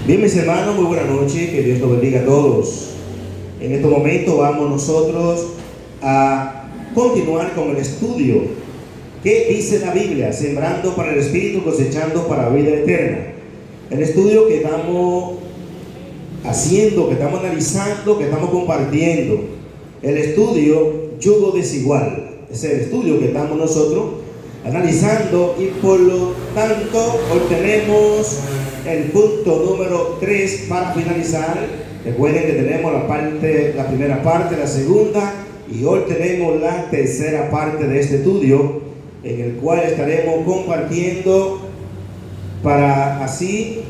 Bien, mis hermanos, muy buena noche, que Dios los bendiga a todos. En este momento vamos nosotros a continuar con el estudio. ¿Qué dice la Biblia? Sembrando para el Espíritu, cosechando para la vida eterna. El estudio que estamos haciendo, que estamos analizando, que estamos compartiendo. El estudio yugo desigual. Es el estudio que estamos nosotros analizando y por lo tanto hoy tenemos el punto número 3 para finalizar. Recuerden que tenemos la primera parte, la segunda, y hoy tenemos la tercera parte de este estudio, en el cual estaremos compartiendo para así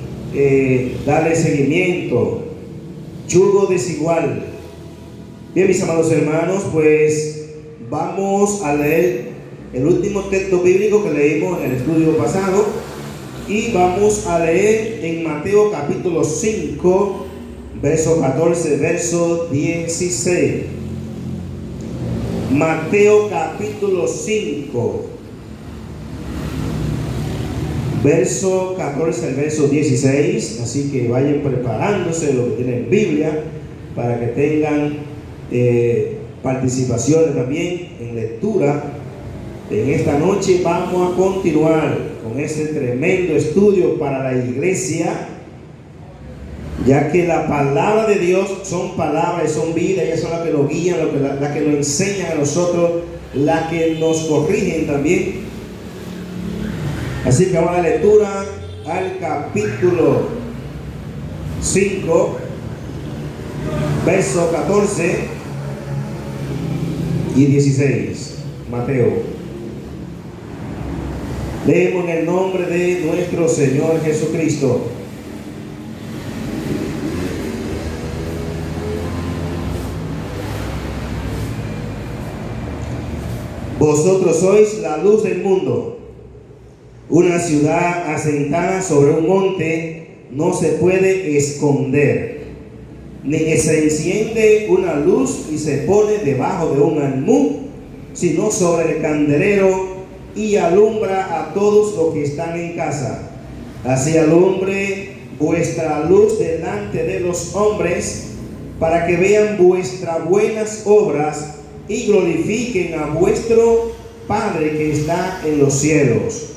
darle seguimiento. Yugo desigual. Bien, mis amados hermanos, pues vamos a leer el último texto bíblico que leímos en el estudio pasado, y vamos a leer en Mateo capítulo 5, verso 14, verso 16. Mateo capítulo 5, verso 14 al verso 16. Así que vayan preparándose lo que tienen Biblia para que tengan participaciones también en lectura. En esta noche vamos a continuar con este tremendo estudio para la iglesia, ya que la palabra de Dios son palabras y son vida. Ellas son las que nos guían, las que nos enseñan a nosotros, las que nos corrigen también. Así que vamos a la lectura al capítulo 5, verso 14 y 16. Mateo. Leemos en el nombre de nuestro Señor Jesucristo. Vosotros sois la luz del mundo. Una ciudad asentada sobre un monte no se puede esconder, ni se enciende una luz y se pone debajo de un almud, sino sobre el candelero, y alumbra a todos los que están en casa. Así alumbre vuestra luz delante de los hombres, para que vean vuestras buenas obras y glorifiquen a vuestro Padre que está en los cielos.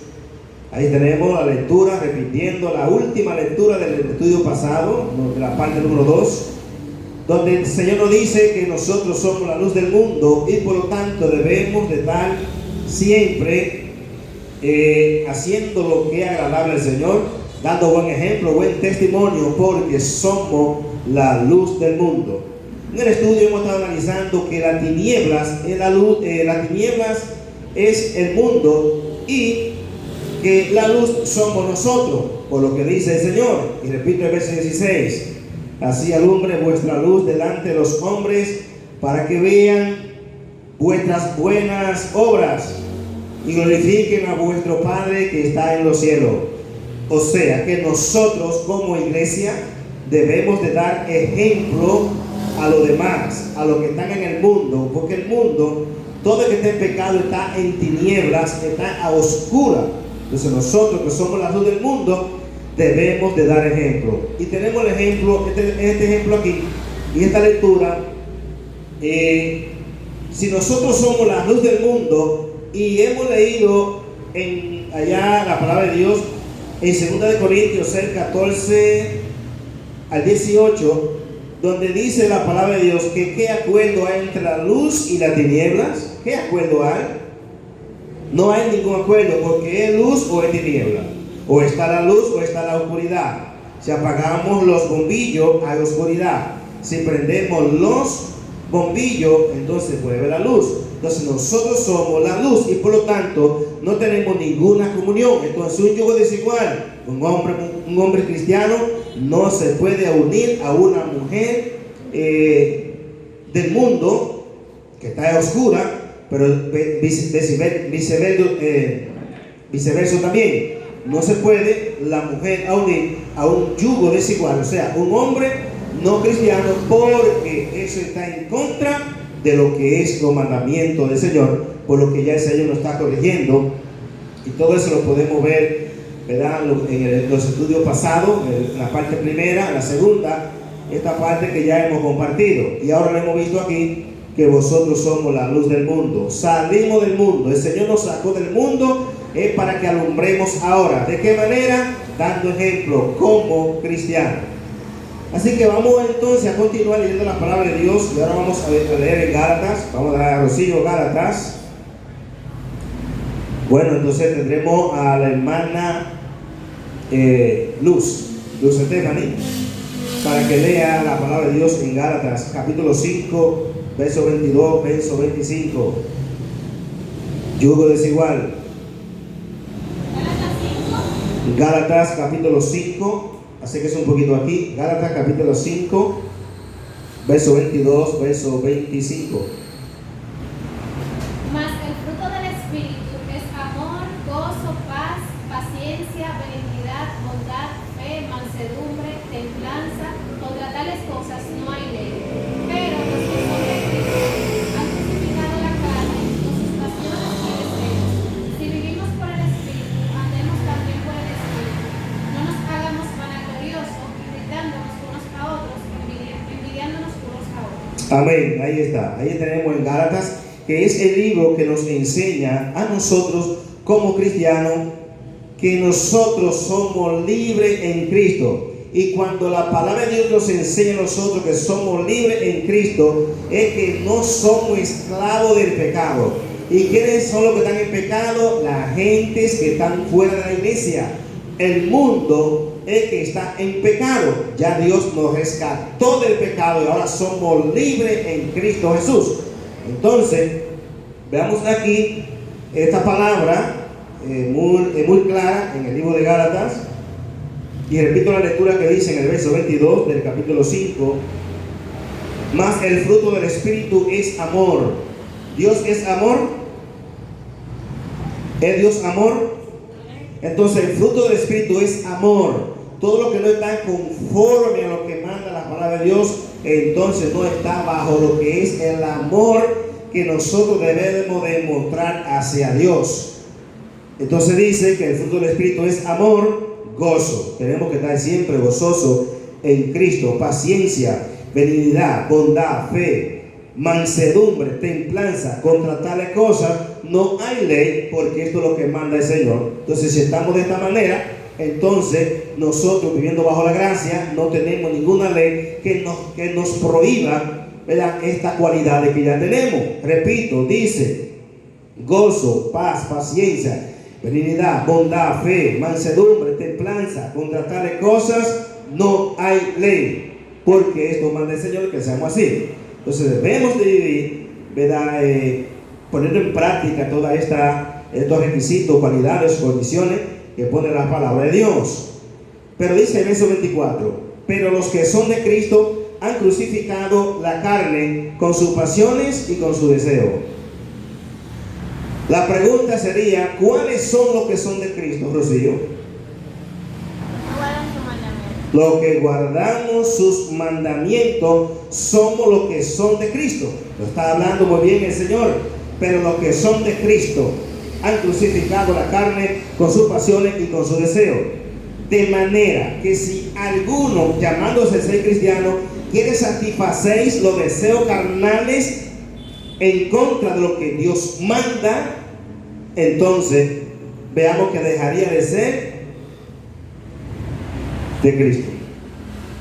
Ahí tenemos la lectura, repitiendo la última lectura del estudio pasado, de la parte número 2, donde el Señor nos dice que nosotros somos la luz del mundo y por lo tanto debemos de dar siempre haciendo lo que es agradable al Señor, dando buen ejemplo, buen testimonio, porque somos la luz del mundo. En el estudio hemos estado analizando que las tinieblas es la luz, las tinieblas es el mundo, y que la luz somos nosotros, por lo que dice el Señor. Y repito el verso 16: así alumbre vuestra luz delante de los hombres, para que vean vuestras buenas obras y glorifiquen a vuestro Padre que está en los cielos. O sea que nosotros como iglesia debemos de dar ejemplo a los demás, a los que están en el mundo, porque el mundo, todo el que está en pecado está en tinieblas, está a oscura. Entonces nosotros que somos la luz del mundo debemos de dar ejemplo. Y tenemos el ejemplo, este ejemplo aquí, y esta lectura. Si nosotros somos la luz del mundo, y hemos leído allá la palabra de Dios en 2 Corintios 6, 14 al 18, donde dice la palabra de Dios que qué acuerdo hay entre la luz y las tinieblas. ¿Qué acuerdo hay? No hay ningún acuerdo, porque es luz o es tiniebla, o está la luz o está la oscuridad. Si apagamos los bombillos hay oscuridad, si prendemos los bombillos entonces vuelve la luz. Entonces nosotros somos la luz y por lo tanto no tenemos ninguna comunión. Entonces un yugo desigual, un hombre cristiano no se puede unir a una mujer del mundo que está oscura, pero viceversa también. No se puede la mujer unir a un yugo desigual, o sea, un hombre no cristiano, porque eso está en contra de lo que es los mandamientos del Señor, por lo que ya el Señor nos está corrigiendo, y todo eso lo podemos ver ¿verdad? En los estudios pasados, en la parte primera, la segunda, esta parte que ya hemos compartido. Y ahora lo hemos visto aquí, que vosotros somos la luz del mundo. Salimos del mundo, el Señor nos sacó del mundo, es para que alumbremos ahora. ¿De qué manera? Dando ejemplo como cristianos. Así que vamos entonces a continuar leyendo la palabra de Dios. Y ahora vamos a leer en Gálatas. Vamos a dar a Rocío Gálatas. Bueno, entonces tendremos a la hermana Luz Stephanie, para que lea la palabra de Dios en Gálatas, capítulo 5, verso 22, verso 25. Yugo desigual. Gálatas, capítulo 5, así que es un poquito aquí. Gálatas, capítulo 5, verso 22, verso 25. Mas el fruto del Espíritu es amor, gozo, paz, paciencia, benignidad, bondad, fe, mansedumbre, templanza. Contra tales cosas no hay ley. Pero los que son de Cristo han crucificado la carne con sus pasiones y deseos. Si vivimos por el Espíritu, andemos también por el Espíritu. No nos hagamos vanagloriosos, irritándonos unos a otros, envidiándonos unos a otros. Amén, ahí está. Ahí tenemos en Gálatas, que es el libro que nos enseña a nosotros como cristianos que nosotros somos libres en Cristo. Y cuando la palabra de Dios nos enseña a nosotros que somos libres en Cristo, es que no somos esclavos del pecado. ¿Y quiénes son los que están en pecado? Las gentes que están fuera de la iglesia. El mundo es que está en pecado. Ya Dios nos rescató del pecado y ahora somos libres en Cristo Jesús. Entonces, veamos aquí esta palabra muy clara en el libro de Gálatas. Y repito la lectura que dice en el verso 22 del capítulo 5. Mas el fruto del Espíritu es amor. ¿Dios es amor? ¿Es Dios amor? Entonces el fruto del Espíritu es amor. Todo lo que no está conforme a lo que manda la palabra de Dios, entonces no está bajo lo que es el amor que nosotros debemos demostrar hacia Dios. Entonces dice que el fruto del Espíritu es amor, gozo. Tenemos que estar siempre gozosos en Cristo. Paciencia, benignidad, bondad, fe, mansedumbre, templanza. Contra tales cosas no hay ley, porque esto es lo que manda el Señor. Entonces, si estamos de esta manera, entonces nosotros, viviendo bajo la gracia, no tenemos ninguna ley que nos prohíba, ¿verdad?, esta cualidad de que ya tenemos. Repito, dice gozo, paz, paciencia, benignidad, bondad, fe, mansedumbre, templanza. Contra tales cosas no hay ley, porque esto manda el Señor que seamos así. Entonces debemos de vivir, ¿verdad?, poniendo en práctica todos estos requisitos, cualidades, condiciones que pone la palabra de Dios. Pero dice en verso 24: pero los que son de Cristo han crucificado la carne con sus pasiones y con su deseo. La pregunta sería: ¿cuáles son los que son de Cristo, Rocío? Los que guardamos sus mandamientos somos los que son de Cristo. Lo está hablando muy bien el Señor. Pero los que son de Cristo han crucificado la carne con sus pasiones y con su deseo. De manera que si alguno, llamándose ser cristiano, quiere satisfacer los deseos carnales en contra de lo que Dios manda, entonces veamos que dejaría de ser de Cristo.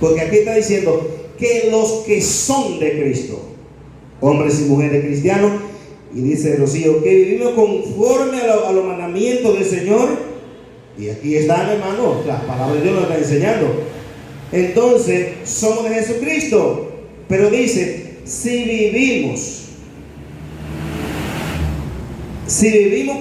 Porque aquí está diciendo que los que son de Cristo, hombres y mujeres cristianos, y dice Rocío que vivimos conforme a los mandamientos del Señor. Y aquí están, hermano, las palabras de Dios nos están enseñando. Entonces somos de Jesucristo. Pero dice: si vivimos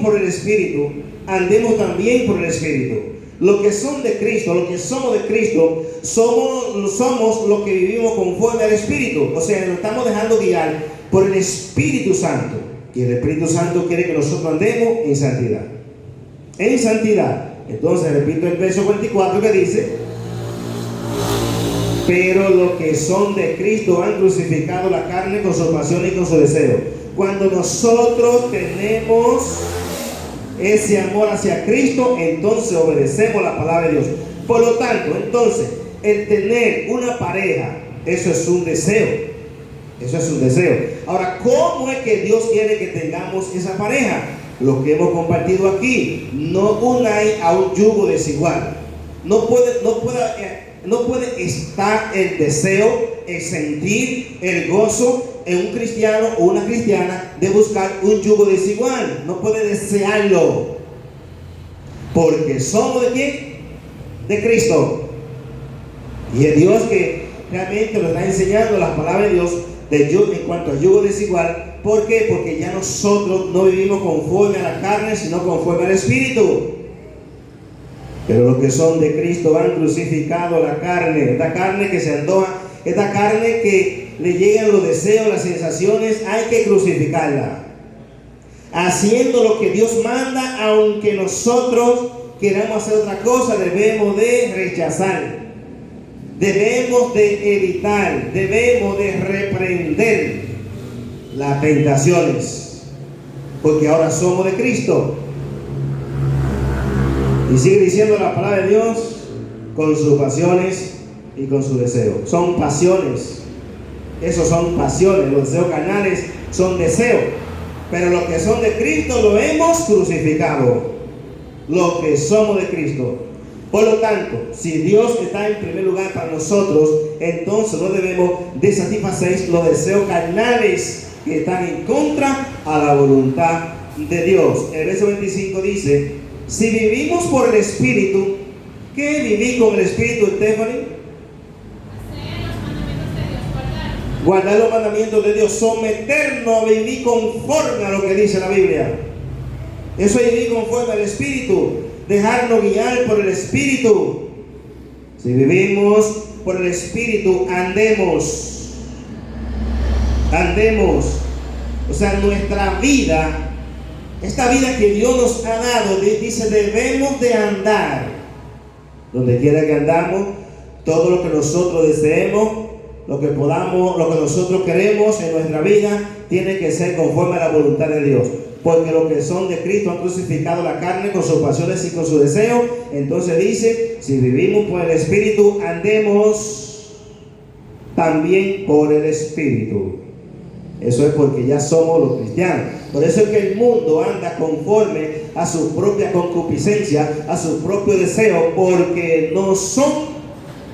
por el Espíritu, andemos también por el Espíritu. Los que son de Cristo, los que somos de Cristo, somos los que vivimos conforme al Espíritu. O sea, nos estamos dejando guiar por el Espíritu Santo. Y el Espíritu Santo quiere que nosotros andemos en santidad. En santidad. Entonces repito el verso 24 que dice: pero los que son de Cristo han crucificado la carne con su pasión y con su deseo. Cuando nosotros tenemos ese amor hacia Cristo, entonces obedecemos la palabra de Dios. Por lo tanto, entonces, el tener una pareja, eso es un deseo. Eso es un deseo. Ahora, ¿cómo es que Dios quiere que tengamos esa pareja? Lo que hemos compartido aquí, no unáis a un yugo desigual. No puede estar el deseo, el sentir, el gozo en un cristiano o una cristiana de buscar un yugo desigual. No puede desearlo. Porque somos de quién? De Cristo. Y es Dios que realmente nos está enseñando las palabras de Dios en cuanto al yugo desigual. ¿Por qué? Porque ya nosotros no vivimos conforme a la carne, sino conforme al Espíritu. Pero los que son de Cristo han crucificado la carne. Esta carne que se antoja, esta carne que le llegan los deseos, las sensaciones, hay que crucificarla. Haciendo lo que Dios manda, aunque nosotros queramos hacer otra cosa, debemos de rechazar. Debemos de evitar, debemos de reprender las tentaciones, porque ahora somos de Cristo. Y sigue diciendo la palabra de Dios, con sus pasiones y con sus deseos. Son pasiones, esos son pasiones. Los deseos carnales son deseos, pero los que son de Cristo lo hemos crucificado. Los que somos de Cristo. Por lo tanto, si Dios está en primer lugar para nosotros, entonces no debemos de satisfacer los deseos carnales que están en contra a la voluntad de Dios. El verso 25 dice: si vivimos por el Espíritu, ¿qué vivir con el Espíritu, Stephanie? Hacer los mandamientos de Dios, Guardar los mandamientos de Dios, someternos a vivir conforme a lo que dice la Biblia. Eso es vivir conforme al Espíritu. Dejarnos guiar por el Espíritu. Si vivimos por el Espíritu, andemos. O sea, nuestra vida, esta vida que Dios nos ha dado, dice, debemos de andar. Donde quiera que andamos, todo lo que nosotros deseemos, lo que podamos, lo que nosotros queremos en nuestra vida, tiene que ser conforme a la voluntad de Dios. Porque los que son de Cristo han crucificado la carne con sus pasiones y con sus deseos. Entonces dice, si vivimos por el Espíritu, andemos también por el Espíritu. Eso es porque ya somos los cristianos. Por eso es que el mundo anda conforme a su propia concupiscencia, a su propio deseo, porque no son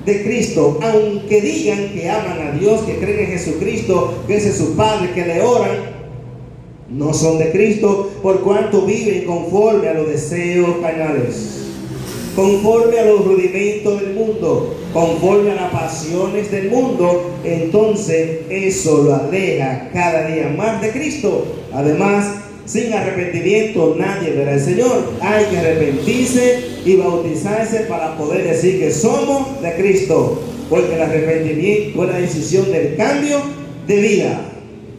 de Cristo. Aunque digan que aman a Dios, que creen en Jesucristo, que ese es su Padre, que le oran, no son de Cristo, por cuanto viven conforme a los deseos carnales, conforme a los rudimentos del mundo, conforme a las pasiones del mundo. Entonces eso lo aleja cada día más de Cristo. Además, sin arrepentimiento nadie verá al Señor. Hay que arrepentirse y bautizarse para poder decir que somos de Cristo, porque el arrepentimiento es la decisión del cambio de vida.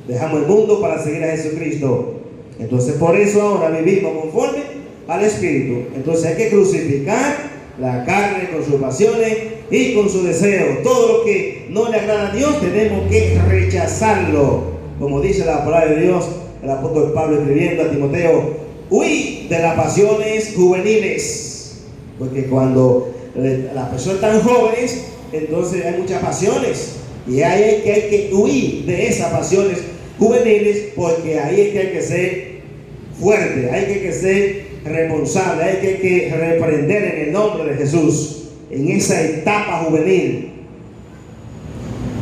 Dejamos el mundo para seguir a Jesucristo. Entonces por eso ahora vivimos conforme al Espíritu. Entonces hay que crucificar la carne con sus pasiones y con sus deseos. Todo lo que no le agrada a Dios tenemos que rechazarlo. Como dice la palabra de Dios, el apóstol Pablo escribiendo a Timoteo: huí de las pasiones juveniles. Porque cuando las personas están jóvenes, entonces hay muchas pasiones. Y ahí hay que huir de esas pasiones juveniles, porque ahí es que hay que ser fuerte, hay que ser responsable, hay que reprender en el nombre de Jesús en esa etapa juvenil.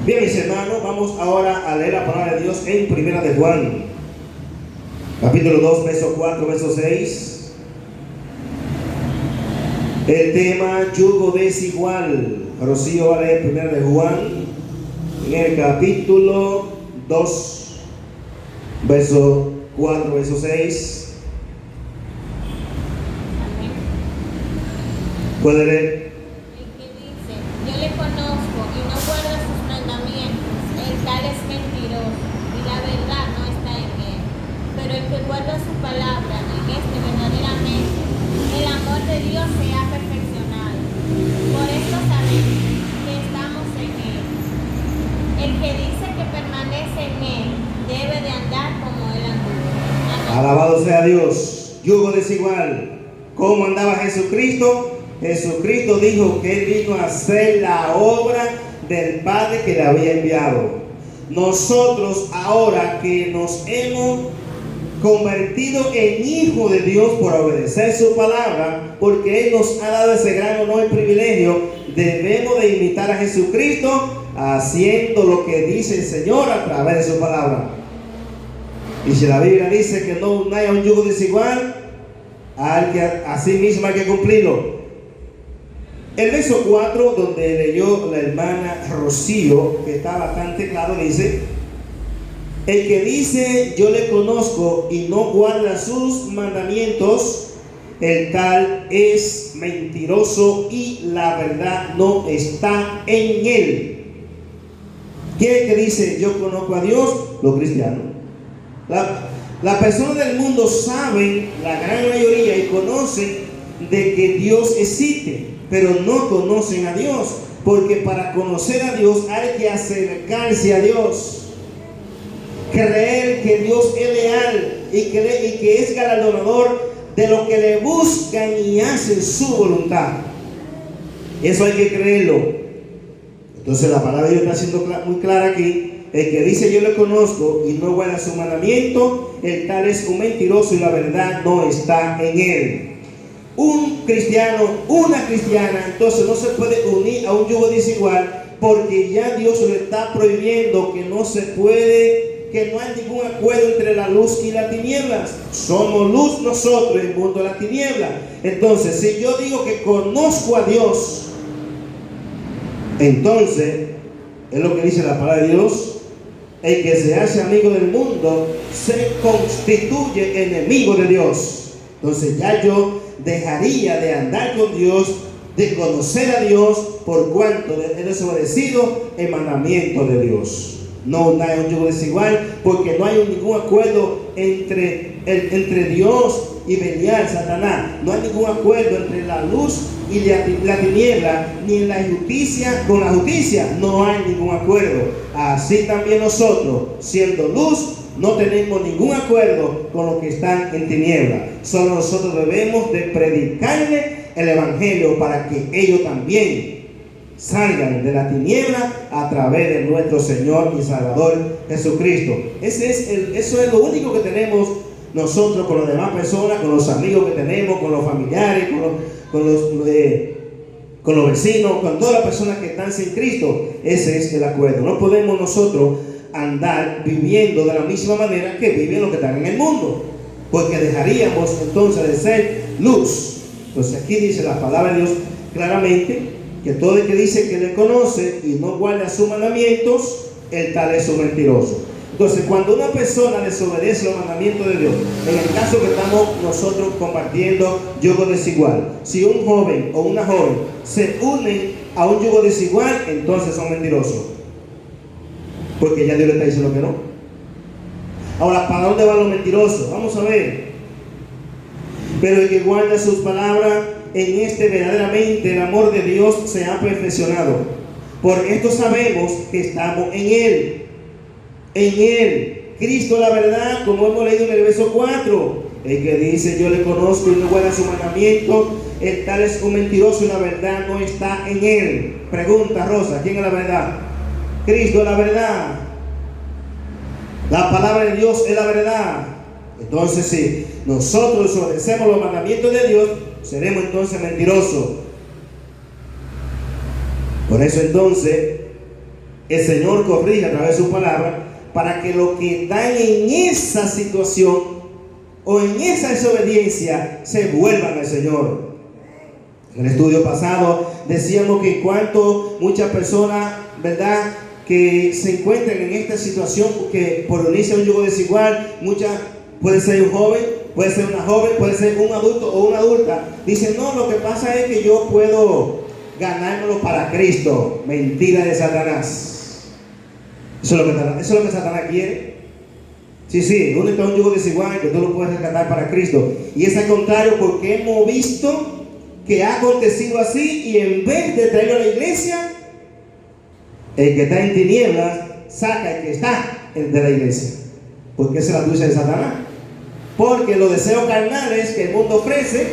Bien, mis hermanos, vamos ahora a leer la palabra de Dios en Primera de Juan, capítulo 2, verso 4, verso 6. El tema yugo desigual. Rocío va a leer Primera de Juan en el capítulo 2, verso 4, verso 6. ¿Puede leer? El que dice: yo le conozco y no guarda sus mandamientos, el tal es mentiroso, y la verdad no está en él. Pero el que guarda su palabra, en este verdaderamente, el amor de Dios se ha perfeccionado. Por esto sabemos que estamos en él. El que dice que permanece en él debe de andar como él anduvo. Alabado sea Dios. yugo desigual. ¿Cómo andaba Jesucristo? Jesucristo dijo que Él vino a hacer la obra del Padre que le había enviado. Nosotros ahora que nos hemos convertido en hijos de Dios por obedecer su palabra, porque Él nos ha dado ese gran honor y privilegio, debemos de imitar a Jesucristo haciendo lo que dice el Señor a través de su palabra. Y si la Biblia dice que no haya un yugo desigual, así mismo hay que cumplirlo. El verso 4, donde leyó la hermana Rocío, que está bastante claro, dice: el que dice yo le conozco y no guarda sus mandamientos, el tal es mentiroso y la verdad no está en él. ¿Quién es el que dice yo conozco a Dios? Los cristianos. Las personas del mundo saben, la gran mayoría, y conocen de que Dios existe, pero no conocen a Dios, porque para conocer a Dios hay que acercarse a Dios, creer que Dios es leal y que es galardonador de lo que le buscan y hacen su voluntad. Eso hay que creerlo. Entonces la palabra de Dios está siendo muy clara aquí. El que dice yo le conozco y no guarda su mandamiento, el tal es un mentiroso y la verdad no está en él. Un cristiano, una cristiana, entonces no se puede unir a un yugo desigual, porque ya Dios le está prohibiendo que no se puede, que no hay ningún acuerdo entre la luz y las tinieblas. Somos luz nosotros, el mundo de la tiniebla. Entonces, si yo digo que conozco a Dios, entonces es lo que dice la palabra de Dios: el que se hace amigo del mundo se constituye enemigo de Dios. Entonces ya yo dejaría de andar con Dios, de conocer a Dios, por cuanto he desobedecido el mandamiento de Dios. No hay un yugo desigual, porque no hay ningún acuerdo entre Dios y Belial, Satanás. No hay ningún acuerdo entre la luz y la tiniebla, ni en la injusticia con la justicia. No hay ningún acuerdo. Así también nosotros, siendo luz, no tenemos ningún acuerdo con los que están en tiniebla. Solo nosotros debemos de predicarle el evangelio para que ellos también salgan de la tiniebla a través de nuestro Señor y Salvador Jesucristo. Eso es lo único que tenemos nosotros con las demás personas, con los amigos que tenemos, con los familiares, con los vecinos, con todas las personas que están sin Cristo. Ese es el acuerdo. No podemos nosotros andar viviendo de la misma manera que viven los que están en el mundo, porque dejaríamos entonces de ser luz. Entonces aquí dice la palabra de Dios claramente que todo el que dice que le conoce y no guarda sus mandamientos, el tal es un mentiroso. Entonces, cuando una persona desobedece los mandamientos de Dios, en el caso que estamos nosotros compartiendo yugo desigual, si un joven o una joven se unen a un yugo desigual, entonces son mentirosos, porque ya Dios le está diciendo que no. Ahora, ¿para dónde van los mentirosos? Vamos a ver. Pero el que guarda sus palabras, en este verdaderamente el amor de Dios se ha perfeccionado. Por esto sabemos que estamos en Él. En Él, Cristo la verdad, como hemos leído en el verso 4. El que dice yo le conozco y no guarda su mandamiento, el tal es un mentiroso y la verdad no está en Él. Pregunta Rosa, ¿quién es la verdad? Cristo es la verdad. La palabra de Dios es la verdad. Entonces, si nosotros obedecemos los mandamientos de Dios, seremos entonces mentirosos. Por eso entonces el Señor corrige a través de su palabra, para que los que están en esa situación o en esa desobediencia se vuelvan al Señor. En el estudio pasado decíamos que en cuanto muchas personas, ¿verdad?, que se encuentran en esta situación, que por unirse a un yugo desigual, puede ser un joven, puede ser una joven, puede ser un adulto o una adulta, dicen no, lo que pasa es que yo puedo ganármelo para Cristo. Mentira de Satanás. Eso es lo que Satanás quiere. Sí, ¿dónde está un yugo desigual que tú lo puedes rescatar para Cristo? Y es al contrario, porque hemos visto que ha acontecido así, y en vez de traerlo a la iglesia, el que está en tinieblas saca el que está de la iglesia, porque esa es la lucha de Satanás. Porque los deseos carnales que el mundo ofrece,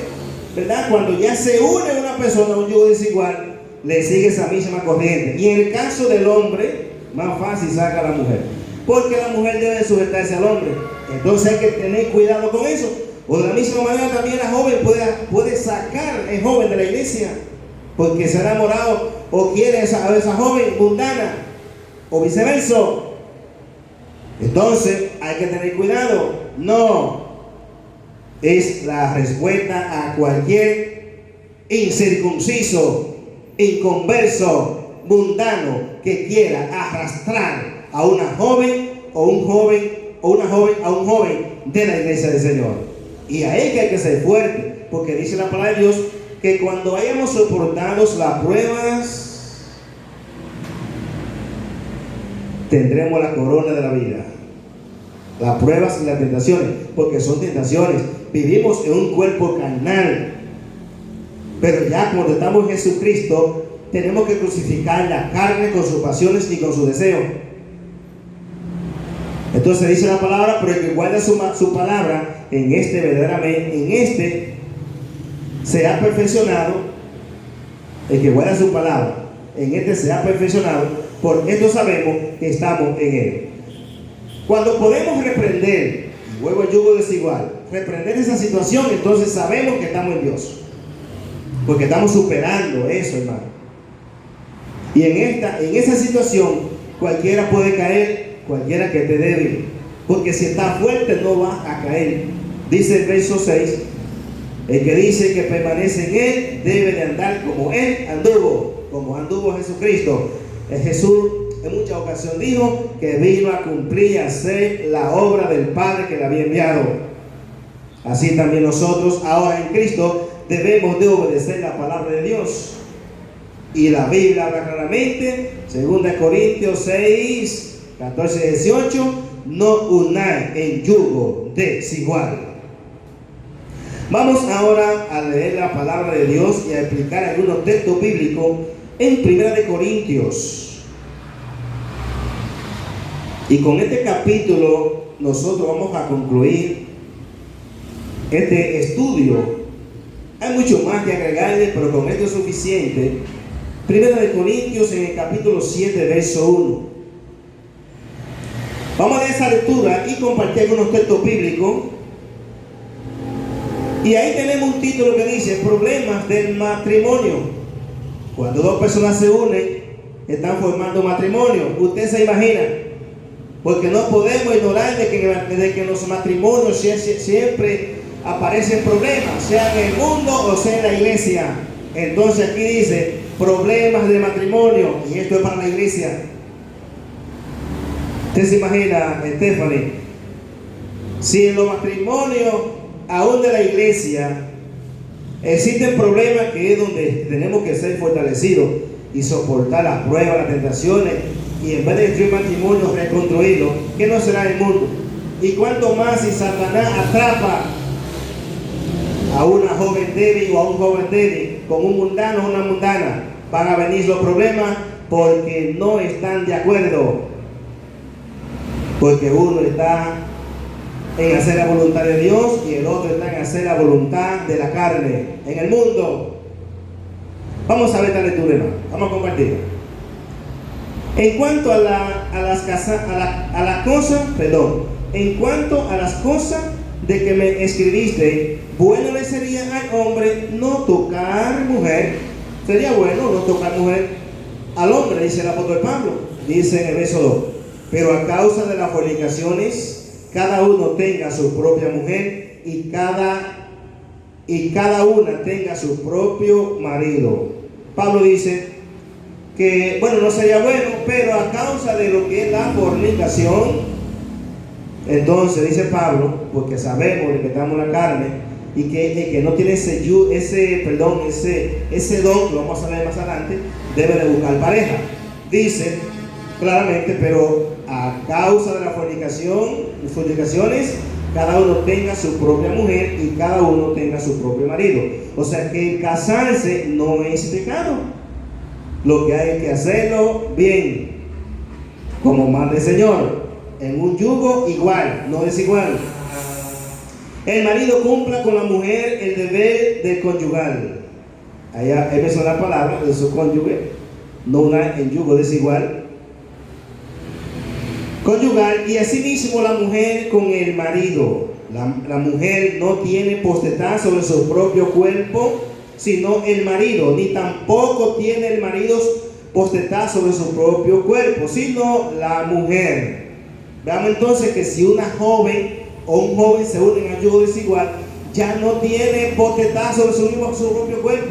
¿verdad? Cuando ya se une una persona a un yugo desigual, le sigue esa misma corriente. Y en el caso del hombre, más fácil saca a la mujer. Porque la mujer debe sujetarse al hombre. Entonces hay que tener cuidado con eso. O de la misma manera también la joven puede sacar el joven de la iglesia. Porque se ha enamorado o quiere a esa joven mundana. O viceversa. Entonces hay que tener cuidado. No es la respuesta a cualquier incircunciso, inconverso, mundano que quiera arrastrar a una joven o un joven o una joven a un joven de la iglesia del Señor. Y ahí que hay que ser fuerte, porque dice la palabra de Dios que cuando hayamos soportado las pruebas, tendremos la corona de la vida. Las pruebas y las tentaciones, porque son tentaciones. Vivimos en un cuerpo carnal, pero ya cuando estamos en Jesucristo, tenemos que crucificar la carne con sus pasiones y con sus deseos. Entonces dice la palabra, pero el que guarda su palabra, en este verdaderamente, en este se ha perfeccionado. El que guarda su palabra, en este se ha perfeccionado. Por esto sabemos que estamos en él. Cuando podemos reprender, y vuelvo al yugo desigual, reprender esa situación, entonces sabemos que estamos en Dios. Porque estamos superando eso, hermano. Y en esa situación, cualquiera puede caer, cualquiera que esté débil. Porque si está fuerte no va a caer. Dice el verso 6, el que dice que permanece en él, debe de andar como él anduvo, como anduvo Jesucristo. Jesús en muchas ocasiones dijo que vino a cumplir y hacer la obra del Padre que le había enviado. Así también nosotros ahora en Cristo debemos de obedecer la palabra de Dios. Y la Biblia habla claramente, 2 Corintios 6, 14 y 18, no unáis en yugo desigual. Vamos ahora a leer la palabra de Dios y a explicar algunos textos bíblicos en 1 Corintios. Y con este capítulo nosotros vamos a concluir este estudio. Hay mucho más que agregarle, pero con esto es suficiente. 1 Corintios en el capítulo 7, verso 1. Vamos a leer esa lectura y compartir algunos textos bíblicos. Y ahí tenemos un título que dice problemas del matrimonio. Cuando dos personas se unen, están formando matrimonio. Usted se imagina. Porque no podemos ignorar de que en los matrimonios siempre aparecen problemas, sea en el mundo o sea en la iglesia. Entonces aquí dice problemas de matrimonio, y esto es para la iglesia. Usted se imagina, Stephanie, si en los matrimonios aún de la iglesia existen problemas, que es donde tenemos que ser fortalecidos y soportar las pruebas, las tentaciones, y en vez de destruir matrimonio, reconstruirlo, ¿qué no será el mundo? Y cuánto más si Satanás atrapa a una joven débil o a un joven débil con un mundano o una mundana, van a venir los problemas porque no están de acuerdo, porque uno está en hacer la voluntad de Dios y el otro está en hacer la voluntad de la carne en el mundo. Vamos a ver esta lectura, hermano. Vamos a compartirla. En cuanto a las cosas de que me escribiste, bueno le sería al hombre no tocar mujer. Sería bueno no tocar mujer al hombre, dice el apóstol Pablo, dice en el verso 2. Pero a causa de las fornicaciones, cada uno tenga su propia mujer y cada una tenga su propio marido. Pablo dice que, bueno, no sería bueno, pero a causa de lo que es la fornicación, entonces dice Pablo, porque sabemos de que estamos en la carne, y que el que no tiene ese don, lo vamos a ver más adelante, debe de buscar pareja. Dice claramente, pero a causa de la fornicaciones, cada uno tenga su propia mujer y cada uno tenga su propio marido. O sea que el casarse no es pecado. Lo que hay que hacerlo bien, como manda el Señor, en un yugo igual, no desigual. El marido cumpla con la mujer el deber del conyugal. Allá empezó la palabra de su cónyuge, no una en yugo desigual. Conyugal, y asimismo la mujer con el marido. La mujer no tiene potestad sobre su propio cuerpo, sino el marido, ni tampoco tiene el marido potestad sobre su propio cuerpo, sino la mujer. Veamos entonces que si una joven o un joven se unen al yugo desigual, ya no tiene potestad sobre su propio cuerpo.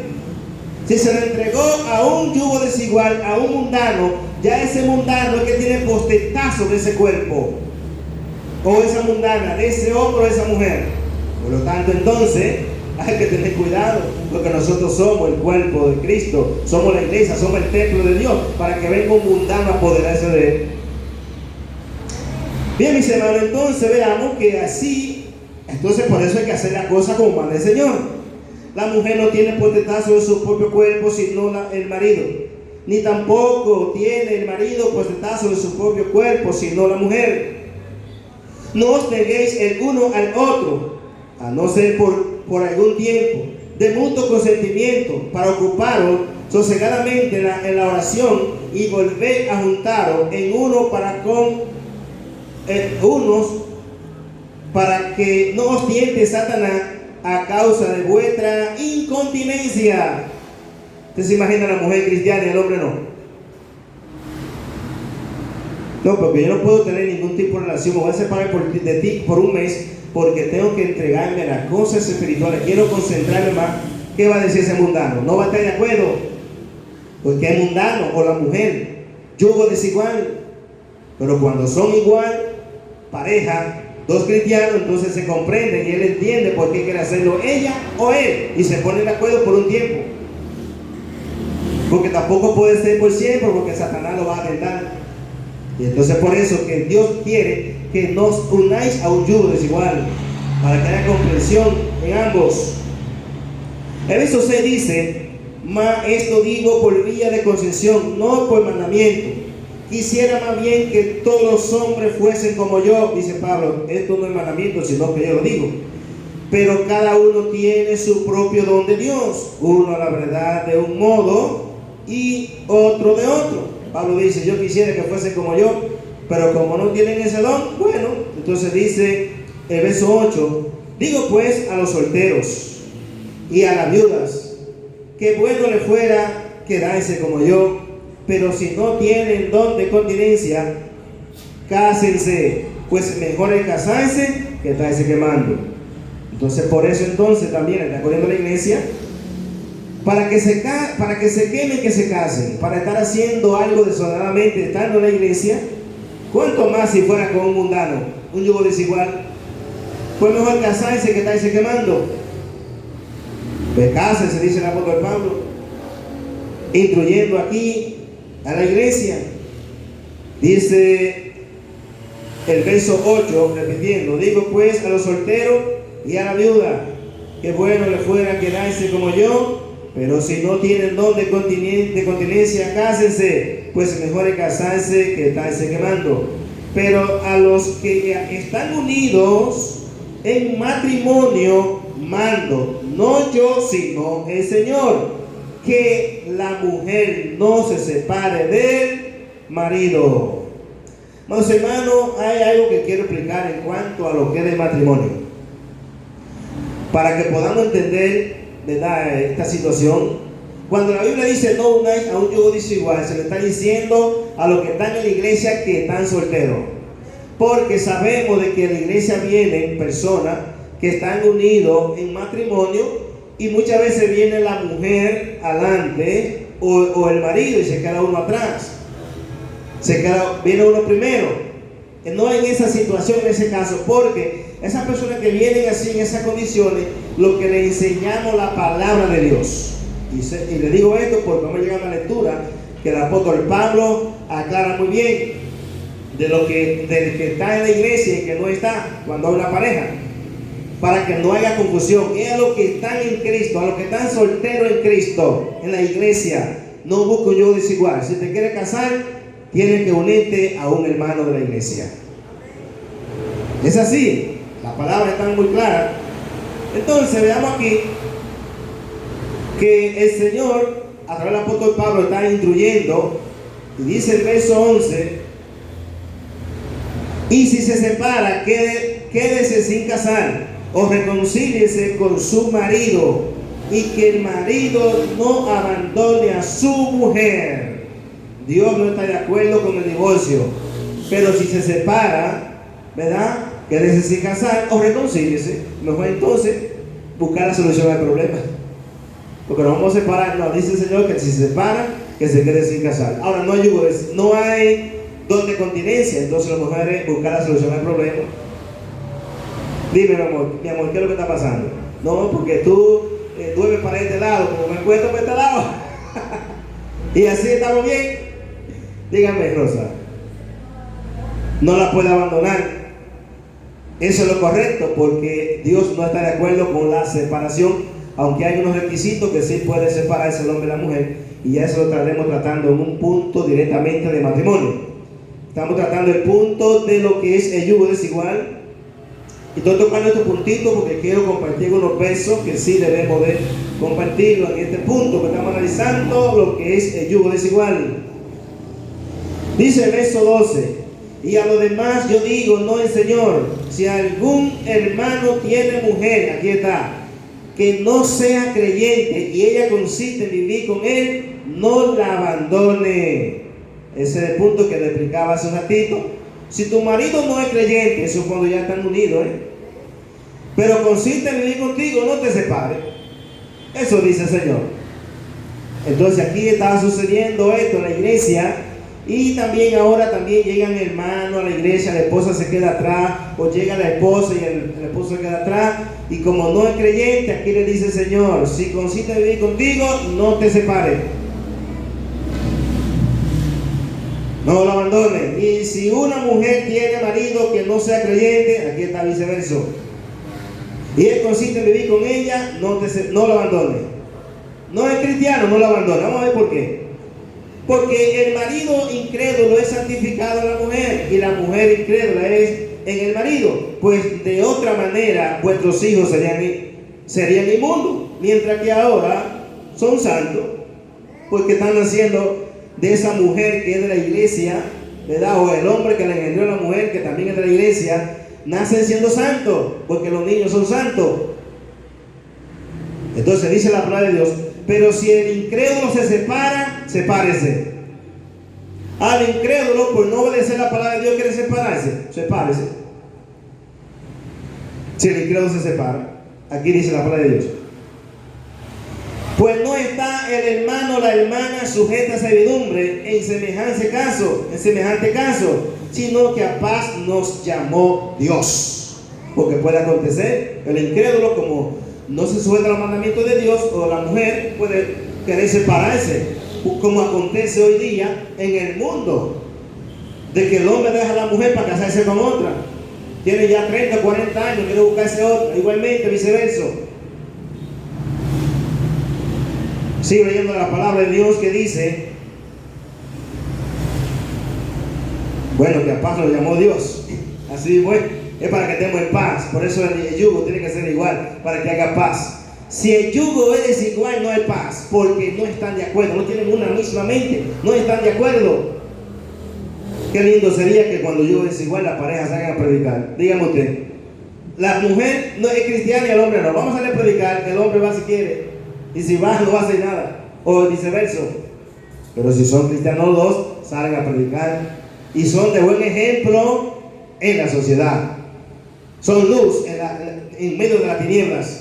Si se le entregó a un yugo desigual, a un mundano, ya ese mundano es que tiene potestad sobre ese cuerpo, o esa mundana, de ese hombre o esa mujer. Por lo tanto, entonces, hay que tener cuidado, porque nosotros somos el cuerpo de Cristo, somos la iglesia, somos el templo de Dios, para que venga un mundano a apoderarse de él. Bien, mis hermanos, entonces veamos que así, entonces por eso hay que hacer la cosa como manda el Señor. La mujer no tiene potestad sobre su propio cuerpo, sino el marido. Ni tampoco tiene el marido potestad sobre su propio cuerpo, sino la mujer. No os neguéis el uno al otro, a no ser por algún tiempo, de mutuo consentimiento, para ocuparos sosegadamente en la oración y volver a juntaros en uno para con unos, para que no os tiente Satanás a causa de vuestra incontinencia. ¿Usted se imagina a la mujer cristiana y el hombre no? No, porque yo no puedo tener ningún tipo de relación. Me voy a separar de ti por un mes porque tengo que entregarme a las cosas espirituales. Quiero concentrarme más. ¿Qué va a decir ese mundano? No va a estar de acuerdo, porque es mundano o la mujer, yugo desigual. Pero cuando son igual, pareja, dos cristianos, entonces se comprenden y él entiende por qué quiere hacerlo ella o él, y se ponen de acuerdo por un tiempo. Porque tampoco puede ser por siempre, porque Satanás lo va a tentar. Y entonces por eso que Dios quiere que nos unáis a un yugo desigual, para que haya comprensión en ambos. El verso 6 dice: mas esto digo por vía de concesión, no por mandamiento. Quisiera más bien que todos los hombres fuesen como yo, dice Pablo. Esto no es mandamiento, sino que yo lo digo. Pero cada uno tiene su propio don de Dios, uno la verdad de un modo y otro de otro. Pablo dice: yo quisiera que fuesen como yo, pero como no tienen ese don, bueno, entonces dice el verso 8: digo pues a los solteros y a las viudas, que bueno le fuera quedarse como yo, pero si no tienen don de continencia, cásense, pues mejor es casarse que estarse quemando. Entonces por eso entonces también está poniendo la iglesia, para que se quemen, que se casen, para estar haciendo algo desordenadamente estando en la iglesia. ¿Cuánto más si fuera con un mundano, un yugo desigual? Pues mejor casarse que estarse quemando. Pues cásense, dice el apóstol Pablo, instruyendo aquí a la iglesia. Dice el verso 8, repitiendo: digo pues a los solteros y a la viuda, que bueno le fuera quedarse como yo, pero si no tienen don de continencia, cásense, pues mejor es casarse que estarse quemando. Pero a los que están unidos en matrimonio mando, no yo, sino el Señor, que la mujer no se separe del marido. Bueno, hermanos, hay algo que quiero explicar en cuanto a lo que es el matrimonio, para que podamos entender, ¿verdad?, esta situación. Cuando la Biblia dice no unáis a un yugo desigual, se le está diciendo a los que están en la iglesia que están solteros, porque sabemos de que en la iglesia vienen personas que están unidos en matrimonio, y muchas veces viene la mujer adelante o el marido y se queda uno atrás, viene uno primero. No en esa situación, en ese caso, porque esas personas que vienen así en esas condiciones, lo que le enseñamos la palabra de Dios. Y le digo esto porque vamos a llegar a la lectura que el apóstol Pablo aclara muy bien del que está en la iglesia y que no está cuando hay una pareja, para que no haya confusión. Es a los que están en Cristo, a los que están solteros en Cristo, en la iglesia. No busco yo desigual. Si te quieres casar, tienes que unirte a un hermano de la iglesia. Es así, la palabra está muy clara. Entonces veamos aquí que el Señor a través del apóstol Pablo está instruyendo, y dice el verso 11: y si se separa, quédese sin casar, o reconcíliese con su marido, y que el marido no abandone a su mujer. Dios no está de acuerdo con el divorcio, pero si se separa, ¿verdad?, quédese sin casar o reconcíliese. Mejor entonces buscar la solución al problema, porque nos vamos a separar. No, dice el Señor que si se separa, que se quede sin casar. Ahora no hay yugo, no hay don de continencia, entonces lo mejor es buscar la solución al problema. Dime, mi amor, ¿qué es lo que está pasando? No, porque tú duermes para este lado, como me encuentro para este lado. Y así estamos bien. Dígame, Rosa, no la puede abandonar. Eso es lo correcto, porque Dios no está de acuerdo con la separación, aunque hay unos requisitos que sí puede separarse el hombre y la mujer, y ya eso lo estaremos tratando en un punto directamente de matrimonio. Estamos tratando el punto de lo que es el yugo desigual, y estoy tocando estos puntitos porque quiero compartir unos versos que sí debemos de compartirlo en este punto que estamos analizando, lo que es el yugo desigual. Dice el verso 12: y a lo demás yo digo, no el Señor, si algún hermano tiene mujer, aquí está, que no sea creyente y ella consiste en vivir con él, no la abandone. Ese es el punto que le explicaba hace un ratito. Si tu marido no es creyente, eso es cuando ya están unidos, pero consiste en vivir contigo, no te separes. Eso dice el Señor. Entonces aquí está sucediendo esto en la iglesia. Y también ahora también llegan hermanos a la iglesia, la esposa se queda atrás, o llega la esposa y el esposo se queda atrás, y como no es creyente, aquí le dice el Señor, si consiste en vivir contigo, no te separes, no lo abandones. Y si una mujer tiene marido que no sea creyente, aquí está viceversa, y él consiste en vivir con ella, no lo abandone. No es cristiano, no lo abandone. Vamos a ver por qué. Porque el marido incrédulo es santificado en la mujer, y la mujer incrédula es en el marido. Pues de otra manera vuestros hijos serían inmundos, mientras que ahora son santos, porque están naciendo de esa mujer que es de la iglesia, ¿verdad? O el hombre que le engendró a la mujer, que también es de la iglesia, nacen siendo santos, porque los niños son santos. Entonces dice la palabra de Dios: pero si el incrédulo se separa, sepárese. Al incrédulo, por no obedecer la palabra de Dios, quiere separarse, sepárese. Si el incrédulo se separa, aquí dice la palabra de Dios: pues no está el hermano o la hermana sujeta a servidumbre en semejante caso, sino que a paz nos llamó Dios. Porque puede acontecer, el incrédulo, como no se sujeta a los mandamientos de Dios, o la mujer puede querer separarse, como acontece hoy día en el mundo, de que el hombre deja a la mujer para casarse con otra. Tiene ya 30, 40 años, quiere buscarse otra, igualmente viceversa. Sigo leyendo la palabra de Dios que dice, bueno, que a paz lo llamó Dios. Así bueno, es para que estemos en paz. Por eso el yugo tiene que ser igual, para que haga paz. Si el yugo es desigual, no hay paz, porque no están de acuerdo, no tienen una misma mente, no están de acuerdo. Qué lindo sería que cuando el yugo es desigual, las parejas salgan a predicar. Dígame usted, la mujer no es cristiana y el hombre no. Vamos a salir a predicar, el hombre va si quiere, y si va no va a hacer nada, o viceversa. Pero si son cristianos los dos, salen a predicar y son de buen ejemplo en la sociedad. Son luz en medio de las tinieblas.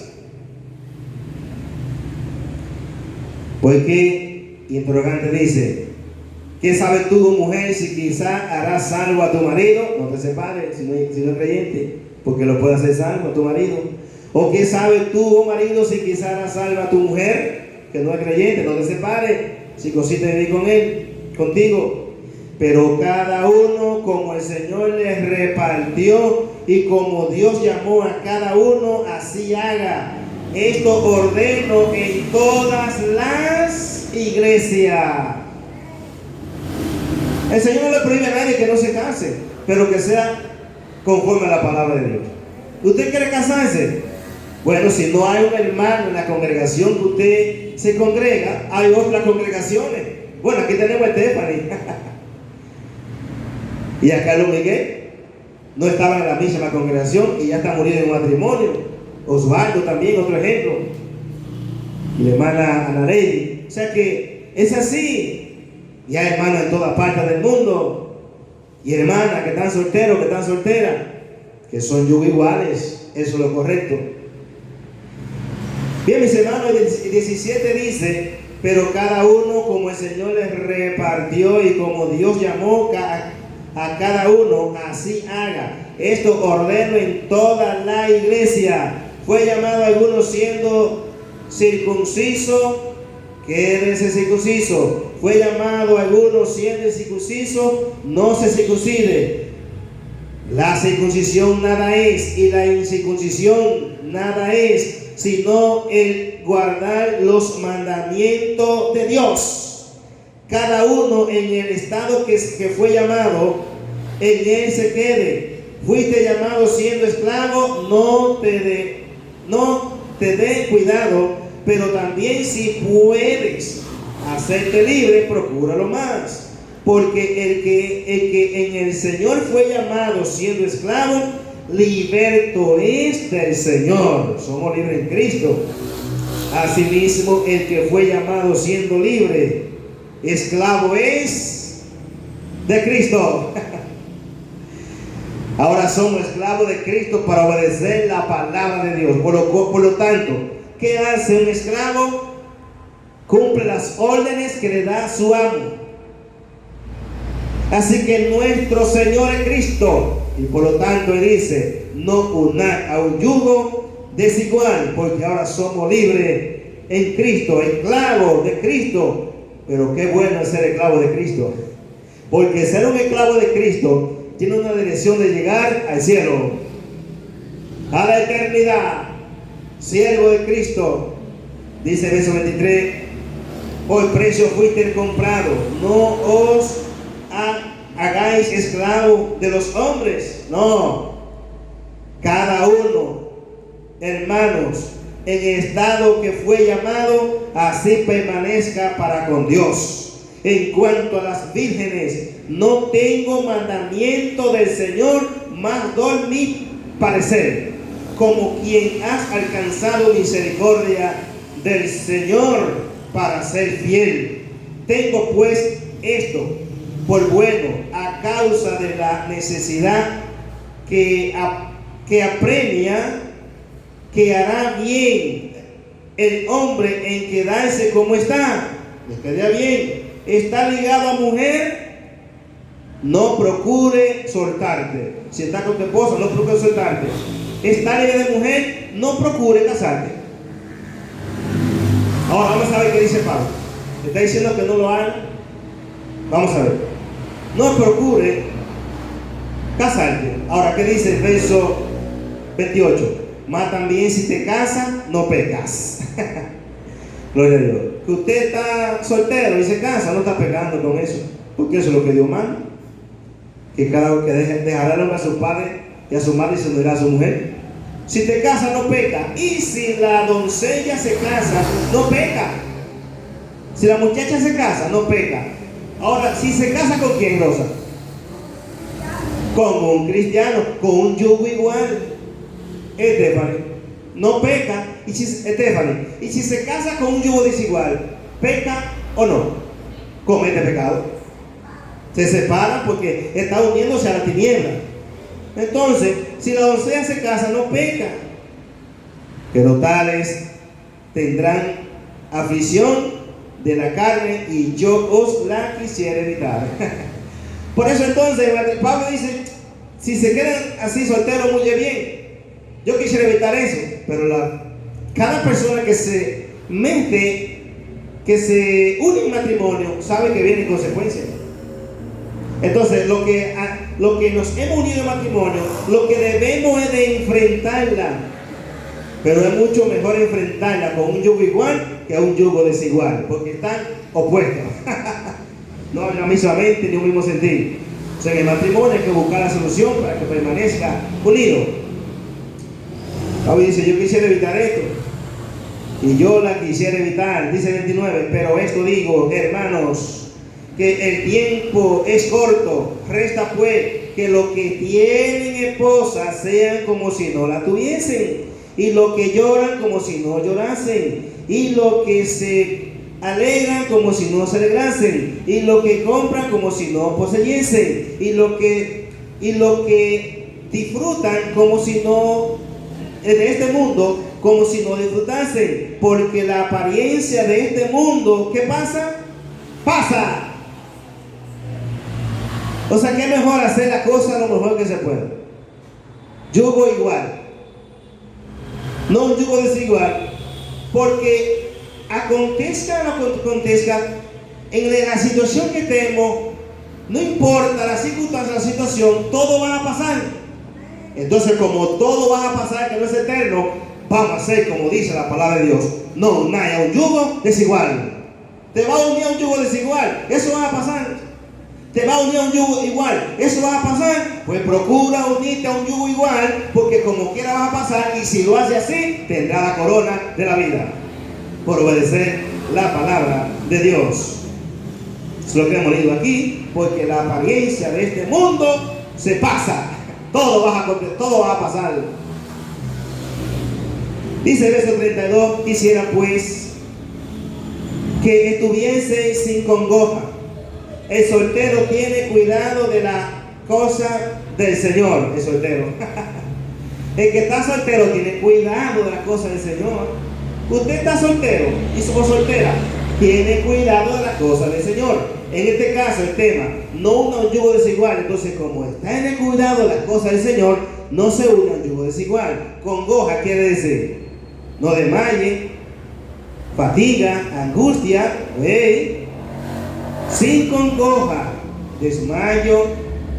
Porque, interrogante dice, ¿qué sabes tú, mujer, si quizá harás salvo a tu marido? No te separes si no es creyente, porque lo puede hacer salvo a tu marido. ¿O qué sabes tú, oh marido, si quizá harás salvo a tu mujer, que no es creyente? No te separes si consiste en vivir contigo. Pero cada uno como el Señor les repartió y como Dios llamó a cada uno, así haga. Esto ordeno en todas las iglesias. El Señor no le prohíbe a nadie que no se case, pero que sea conforme a la palabra de Dios. ¿Usted quiere casarse? Bueno, si no hay un hermano en la congregación que usted se congrega, hay otras congregaciones. Bueno, aquí tenemos a Stephanie y a Carlos Miguel. No estaban en la misma congregación y ya está muriendo en un matrimonio. Osvaldo también, otro ejemplo. Y la hermana Ana Lady. O sea que es así. Y hay hermanos en todas partes del mundo. Y hermanas que están solteros, que están solteras, que son yugo iguales. Eso es lo correcto. Bien, mis hermanos, el 17 dice: pero cada uno como el Señor les repartió y como Dios llamó a cada uno, así haga. Esto ordeno en toda la iglesia. Fue llamado a algunos siendo circunciso, quédese circunciso. Fue llamado a algunos siendo circunciso, no se circuncide. La circuncisión nada es y la incircuncisión nada es, sino el guardar los mandamientos de Dios. Cada uno en el estado que fue llamado, en él se quede. Fuiste llamado siendo esclavo, no te dé cuidado, pero también si puedes hacerte libre, procúralo más. Porque el que en el Señor fue llamado siendo esclavo, liberto es del Señor. Somos libres en Cristo. Asimismo, el que fue llamado siendo libre, esclavo es de Cristo. Ahora somos esclavos de Cristo para obedecer la palabra de Dios. Por lo tanto, ¿qué hace un esclavo? Cumple las órdenes que le da su amo. Así que nuestro Señor es Cristo. Y por lo tanto Él dice: no unar a un yugo desigual, porque ahora somos libres en Cristo, esclavos de Cristo. Pero qué bueno es ser esclavo de Cristo, porque ser un esclavo de Cristo tiene una dirección de llegar al cielo, a la eternidad. Siervo de Cristo, dice el verso 23: por precio fuiste comprado, no os hagáis esclavos de los hombres. No, cada uno, hermanos, en el estado que fue llamado, así permanezca para con Dios. En cuanto a las vírgenes, no tengo mandamiento del Señor, mas doy mi parecer, como quien has alcanzado misericordia del Señor para ser fiel. Tengo pues esto por bueno, a causa de la necesidad que apremia, que hará bien el hombre en quedarse como está. Le queda bien. Está ligado a mujer, no procure soltarte. Si está con tu esposa, no procure soltarte. Está libre de mujer, no procure casarte. Ahora vamos a ver qué dice Pablo. Está diciendo que no lo haga. Vamos a ver. No procure casarte. Ahora, ¿qué dice el verso 28? Mas también si te casas, no pecas. Gloria a Dios. Que usted está soltero y se casa, no está pecando con eso, porque eso es lo que Dios manda. Que cada uno que dejará el hombre a su padre y a su madre y se unirá a su mujer. Si te casas, no peca. Y si la doncella se casa, no peca. Si la muchacha se casa, no peca. Ahora, si se casa, ¿con quién, Rosa? Con un cristiano, con un yugo igual. Stephanie, no peca. Y si se casa con un yugo desigual, ¿peca o no? Comete pecado. Se separa porque está uniéndose a la tiniebla. Entonces, si la doncella se casa, no peca. Pero tales tendrán aflicción de la carne, y yo os la quisiera evitar. Por eso entonces Pablo dice: si se quedan así solteros, muy bien. Yo quisiera evitar eso, pero cada persona que se une en matrimonio sabe que viene en consecuencia. Entonces, lo que nos hemos unido en matrimonio, lo que debemos es de enfrentarla. Pero es mucho mejor enfrentarla con un yugo igual que a un yugo desigual, porque están opuestos. No en la misma mente ni un mismo sentir. O sea, en el matrimonio hay que buscar la solución para que permanezca unido. Pablo dice, yo quisiera evitar esto. Y yo la quisiera evitar. Dice 29, pero esto digo, hermanos, que el tiempo es corto. Resta pues que los que tienen esposa sean como si no la tuviesen, y los que lloran como si no llorasen, y los que se alegran como si no se alegrasen, y los que compran como si no poseyesen, y los que disfrutan como si no, en este mundo, como si no disfrutasen, porque la apariencia de este mundo, ¿qué pasa? Pasa. O sea, que es mejor hacer la cosa lo mejor que se pueda. Yugo igual, no un yugo desigual, porque acontezca lo que acontezca, en la situación que estemos, no importa la circunstancia, la situación, todo va a pasar. Entonces, como todo va a pasar, que no es eterno, vamos a hacer como dice la palabra de Dios: no unáis a un yugo desigual. Te va a unir a un yugo desigual, eso va a pasar. Te va a unir a un yugo igual, eso va a pasar. Pues procura unirte a un yugo igual, porque como quiera va a pasar, y si lo hace así, tendrá la corona de la vida por obedecer la palabra de Dios. Es lo que hemos leído aquí, porque la apariencia de este mundo se pasa. Todo va a pasar. Dice el verso 32, quisiera pues que estuviese sin congoja. El soltero tiene cuidado de la cosa del Señor. El soltero. El que está soltero tiene cuidado de la cosa del Señor. Usted está soltero y somos soltera, tiene cuidado de la cosa del Señor. En este caso el tema, no una un yugo desigual. Entonces, como está en el cuidado de la cosa del Señor, no se une a un yugo desigual. Congoja quiere decir no desmaye, fatiga, angustia, sin congoja, desmayo,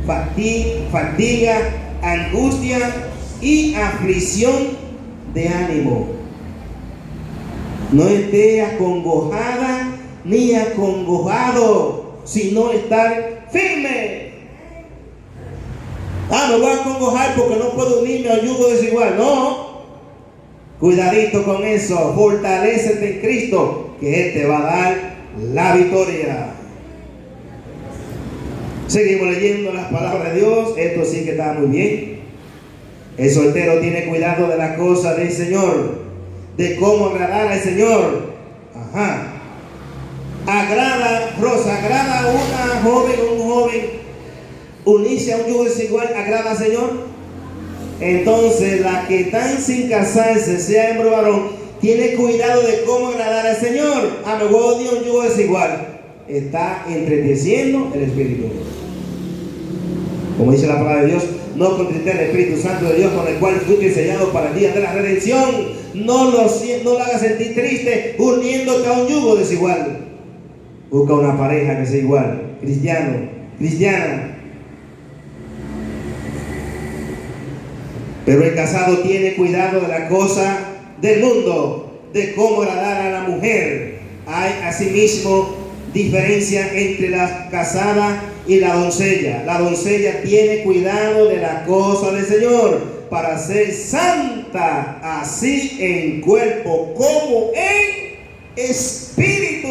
fatiga, angustia y aflicción de ánimo. No esté acongojada ni acongojado, sino estar firme. Me voy a acongojar porque no puedo unirme al yugo desigual. No, cuidadito con eso. Fortalécete en Cristo, que Él te va a dar la victoria. Seguimos leyendo las palabras de Dios. Esto sí que está muy bien. El soltero tiene cuidado de la cosa del Señor, de cómo agradar al Señor. Agrada a una joven o un joven unirse a un yugo desigual, agrada al Señor. Entonces, la que están sin casarse, sea hembra o varón, tiene cuidado de cómo agradar al Señor. Me voy a unir a un yugo desigual. Está entreteciendo el Espíritu. Como dice la palabra de Dios, no contriste el Espíritu Santo de Dios, con el cual fuiste sellado para el día de la redención. No lo hagas sentir triste uniéndote a un yugo desigual. Busca una pareja que sea igual, cristiana. Pero el casado tiene cuidado de la cosa del mundo, de cómo agradar a la mujer. Hay asimismo diferencia entre la casada y la doncella. La doncella tiene cuidado de la cosa del Señor, para ser santa, así en cuerpo como en espíritu.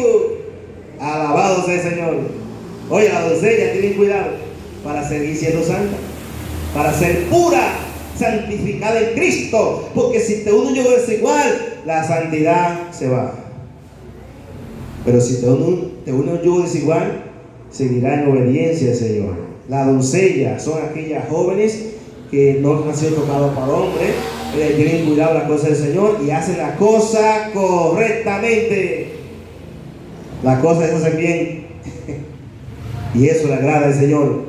Alabado sea el Señor. Oye, la doncella tiene cuidado para seguir siendo santa, para ser pura, santificada en Cristo, porque si te une un yugo desigual, la santidad se va. Pero si te une un yugo desigual, seguirá en obediencia al Señor. La doncella son aquellas jóvenes que no han sido tocados por hombres, tienen cuidado de las cosas del Señor y hacen la cosa correctamente. Las cosas se hacen bien y eso le agrada al Señor.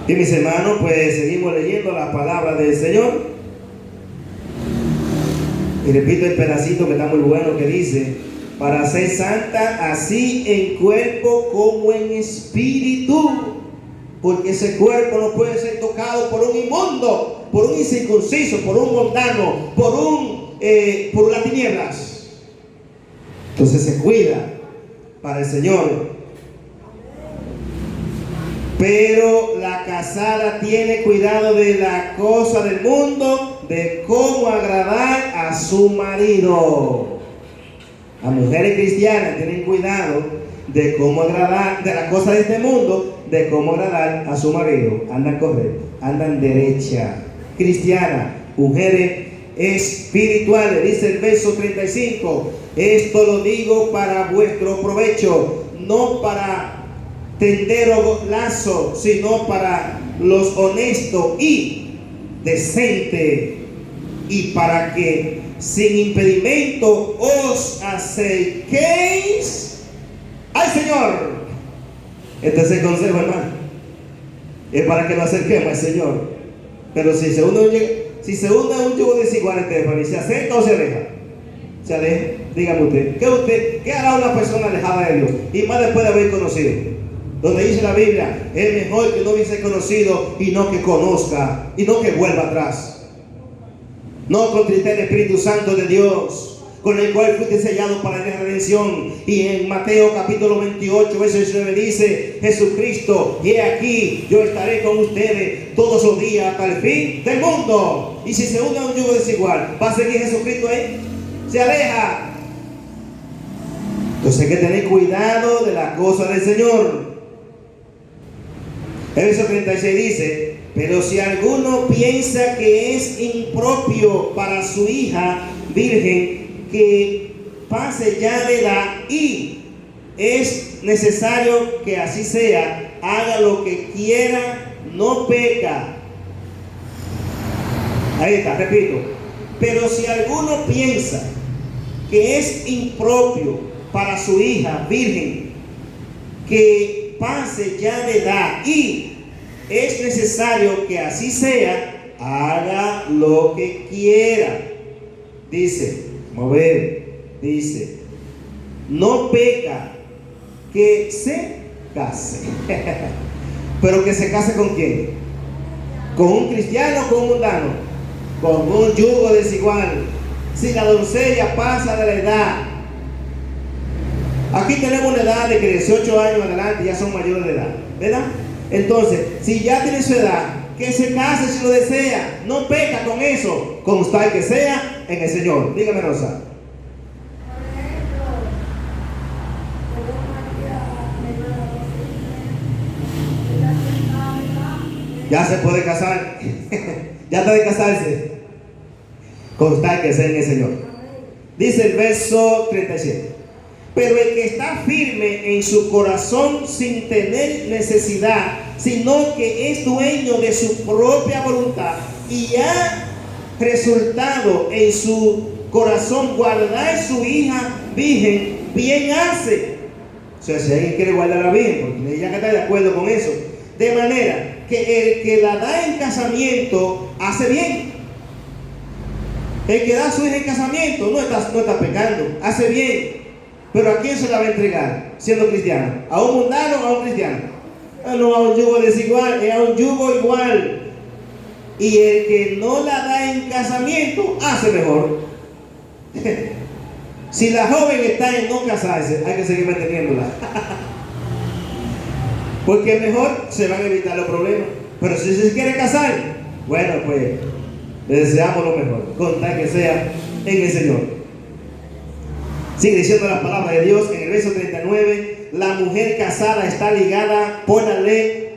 Y mis hermanos, pues seguimos leyendo la palabra del Señor. Y repito el pedacito que está muy bueno, que dice: para ser santa, así en cuerpo como en espíritu. Porque ese cuerpo no puede ser tocado por un inmundo, por un incircunciso, por un mundano, por las tinieblas. Entonces se cuida para el Señor. Pero la casada tiene cuidado de la cosa del mundo, de cómo agradar a su marido. Las mujeres cristianas tienen cuidado de cómo agradar, de la cosa de este mundo, de cómo agradar a su marido. Andan correcto, andan derecha. Cristiana, mujeres espirituales, dice el verso 35. Esto lo digo para vuestro provecho, no para tender lazo, sino para los honestos y decentes, y para que sin impedimento os acerquéis al Señor. Este es el consejo, hermano. Es para que nos acerquemos al Señor. Pero si se une un yugo desigual entre hermanos, ¿se acerca o se aleja? Se aleja. Dígame usted, ¿qué hará una persona alejada de Dios? Y más después de haber conocido. Donde dice la Biblia, es mejor que no hubiese conocido y no que conozca, y no que vuelva atrás. No contriste el Espíritu Santo de Dios, con el cual fuiste sellado para la redención. Y en Mateo capítulo 28, verso 19 dice, Jesucristo, y he aquí, yo estaré con ustedes todos los días hasta el fin del mundo. Y si se une a un yugo desigual, ¿va a seguir Jesucristo ahí? Se aleja. Entonces hay que tener cuidado de la cosa del Señor. El verso 36 dice, pero si alguno piensa que es impropio para su hija virgen que pase ya de edad y es necesario que así sea, haga lo que quiera, no peca. Ahí está, repito. Pero si alguno piensa que es impropio para su hija virgen que pase ya de edad y es necesario que así sea, haga lo que quiera. Dice, dice, no peca, que se case. Pero que se case ¿con quién? ¿Con un cristiano o con un mundano? Con un yugo desigual. Si la doncella pasa de la edad, aquí tenemos una edad de que 18 años adelante ya son mayores de edad, ¿verdad? Entonces, si ya tiene su edad, que se case si lo desea, no peca con eso, con tal que sea en el Señor. Dígame, Rosa. Ya se puede casar. Ya está de casarse, con tal que sea en el Señor. Dice el verso 37. Pero el que está firme en su corazón sin tener necesidad, sino que es dueño de su propia voluntad y ha resultado en su corazón guardar su hija virgen, bien hace. O sea, si alguien quiere guardarla bien, porque ella que está de acuerdo con eso. De manera que el que la da en casamiento hace bien. El que da a su hija en casamiento no está pecando, hace bien. Pero ¿a quién se la va a entregar siendo cristiano? ¿A un mundano o a un cristiano? No, a un yugo desigual, es a un yugo igual. Y el que no la da en casamiento hace mejor. Si la joven está en no casarse, hay que seguir manteniéndola. Porque mejor se van a evitar los problemas. Pero si se quiere casar, bueno, pues le deseamos lo mejor, con tal que sea en el Señor. Sigue diciendo las palabras de Dios en el verso 39. La mujer casada está ligada por la ley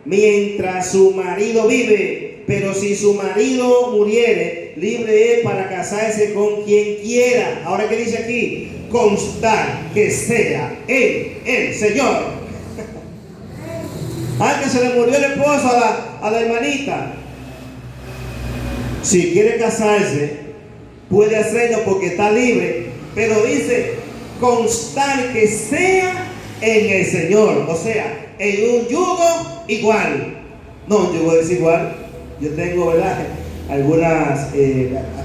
mientras su marido vive, pero si su marido muriere, libre es para casarse con quien quiera. Ahora, ¿qué dice aquí? Constar que sea en el Señor. Antes se le murió el esposo a la hermanita. Si quiere casarse, puede hacerlo porque está libre. Pero dice, constar que sea en el Señor. O sea, en un yugo igual. No un yugo desigual. Yo tengo, ¿verdad?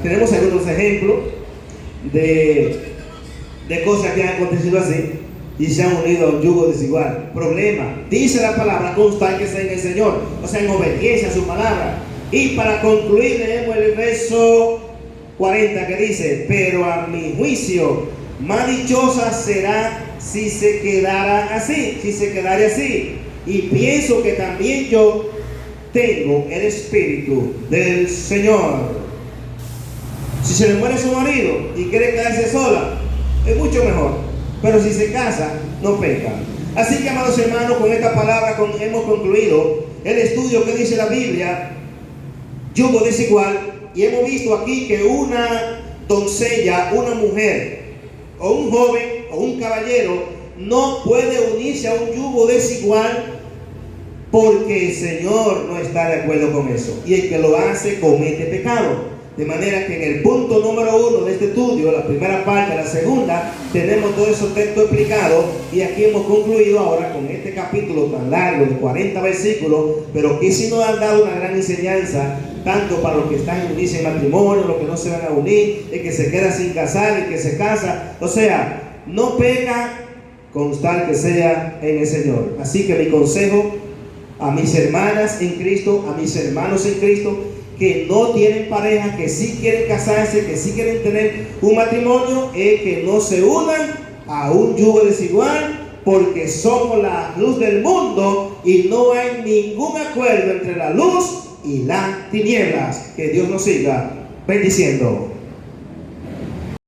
Tenemos algunos ejemplos de cosas que han acontecido así y se han unido a un yugo desigual. Problema. Dice la palabra, constar que sea en el Señor. O sea, en obediencia a su palabra. Y para concluir, leemos el verso 40 que dice, pero a mi juicio más dichosa será si se quedara así, y pienso que también yo tengo el Espíritu del Señor. Si se le muere su marido y quiere quedarse sola, es mucho mejor. Pero si se casa, no peca. Así que, amados hermanos, con esta palabra hemos concluido el estudio que dice la Biblia, yugo desigual, y hemos visto aquí que una doncella, una mujer, o un joven, o un caballero, no puede unirse a un yugo desigual porque el Señor no está de acuerdo con eso. Y el que lo hace comete pecado. De manera que en el punto número 1 de este estudio, la primera parte, la segunda, tenemos todos esos textos explicados. Y aquí hemos concluido ahora con este capítulo tan largo de 40 versículos, pero que sí nos han dado una gran enseñanza, tanto para los que están en unirse en matrimonio, los que no se van a unir, el que se queda sin casar, el que se casa. O sea, no peca con tal que sea en el Señor. Así que mi consejo a mis hermanas en Cristo, a mis hermanos en Cristo, que no tienen pareja, que sí quieren casarse, que sí quieren tener un matrimonio, es que no se unan a un yugo desigual, porque somos la luz del mundo y no hay ningún acuerdo entre la luz y las tinieblas. Que Dios nos siga bendiciendo.